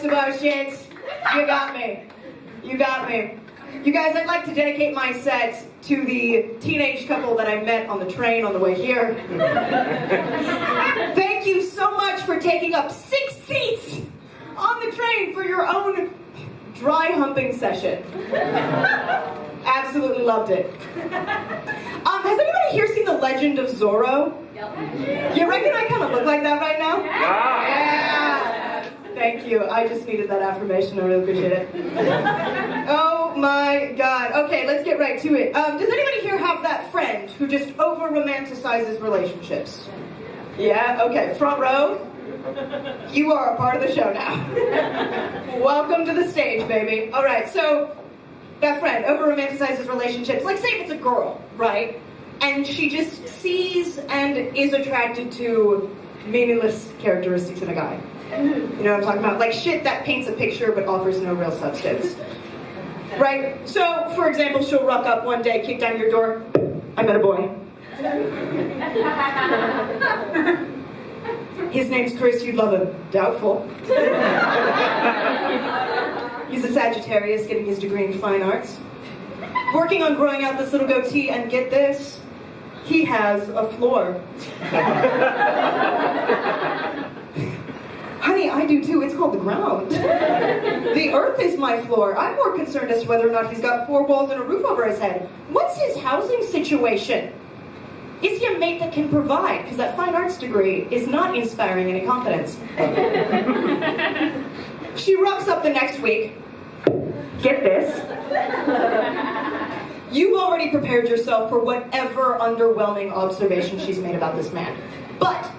talks about shit. You got me. You got me. You guys, I'd like to dedicate my set to the teenage couple that I met on the train on the way here. Thank you so much for taking up 6 seats on the train for your own dry humping session. Absolutely loved it. Has anybody here seen The Legend of Zorro? Yep. You reckon I kind of look like that right now? Yeah. Thank you. I just needed that affirmation. I really appreciate it. Oh my God. Okay, let's get right to it. Does anybody here have that friend who just over-romanticizes relationships? Yeah? Okay. Front row. You are a part of the show now. Welcome to the stage, baby. All right, so that friend over-romanticizes relationships. Like, say if it's a girl, right? And she just sees and is attracted to meaningless characteristics in a guy. You know what I'm talking about? Like shit that paints a picture but offers no real substance. Right? So, for example, she'll rock up one day, kick down your door. I met a boy. His name's Chris, you'd love him. Doubtful. He's a Sagittarius, getting his degree in fine arts. Working on growing out this little goatee, and get this, he has a floor. Honey, I do too. It's called the ground. The earth is my floor. I'm more concerned as to whether or not he's got 4 walls and a roof over his head. What's his housing situation? Is he a mate that can provide? Because that fine arts degree is not inspiring any confidence. She rocks up the next week. Get this. You've already prepared yourself for whatever underwhelming observation she's made about this man. But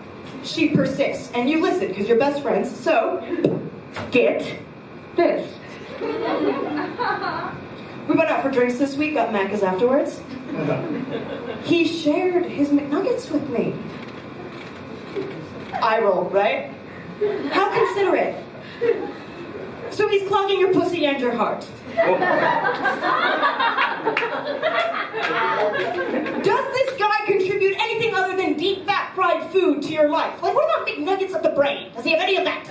she persists, and you listen because you're best friends, so get this. We went out for drinks this week, got Macca's afterwards. He shared his McNuggets with me. Eye roll, right? How considerate. So he's clogging your pussy and your heart. Does this guy contribute anything other than deep fat fried food to your life? Like, what about McNuggets of the brain? Does he have any of that?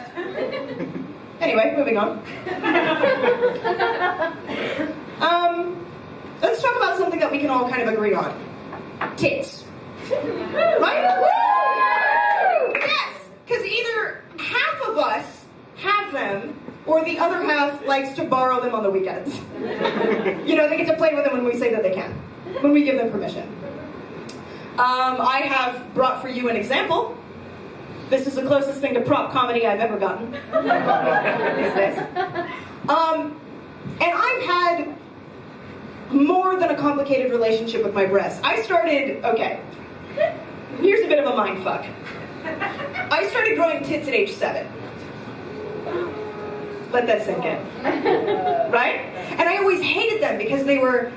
Anyway, moving on. Let's talk about something that we can all kind of agree on. Tits. Right? Woo! Yes! Because either half of us have them, or the other half likes to borrow them on the weekends. You know, they get to play with them when we say that they can. When we give them permission. I have brought for you an example. This is the closest thing to prop comedy I've ever gotten. Is this. And I've had more than a complicated relationship with my breasts. Okay, here's a bit of a mindfuck. I started growing tits at age 7. Let that sink in. Right? And I always hated them because they were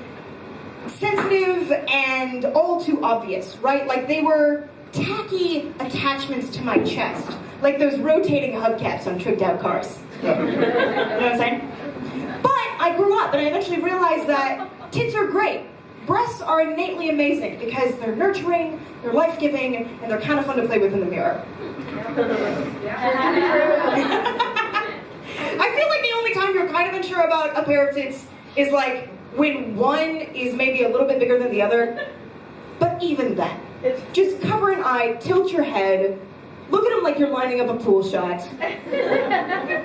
sensitive and all too obvious, right? Like they were tacky attachments to my chest. Like those rotating hubcaps on tricked out cars. You know what I'm saying? But I grew up and I eventually realized that tits are great. Breasts are innately amazing because they're nurturing, they're life-giving, and they're kind of fun to play with in the mirror. I feel like the only time you're kind of unsure about a pair of tits is like when one is maybe a little bit bigger than the other. But even then, just cover an eye, tilt your head, look at them like you're lining up a pool shot.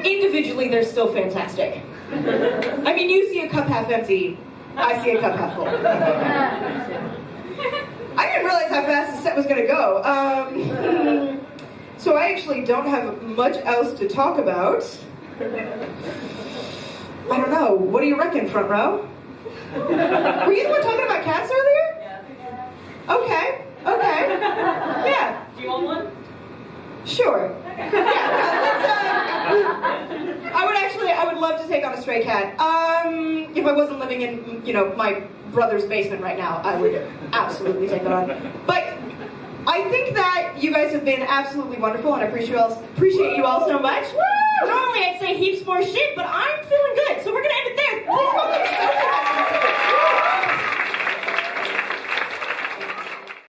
Individually, they're still fantastic. I mean, you see a cup half empty, I see a cup half full. I didn't realize how fast the set was going to go. So I actually don't have much else to talk about. I don't know. What do you reckon, front row? Were you the one talking about cats earlier? Yeah. Okay. Yeah. Do you want one? Sure. I would love to take on a stray cat. If I wasn't living in, my brother's basement right now, I would absolutely take it on. But I think that you guys have been absolutely wonderful, and I appreciate you all so much. Normally I'd say heaps more shit, but I'm feeling good, so we're gonna end it there. Please welcome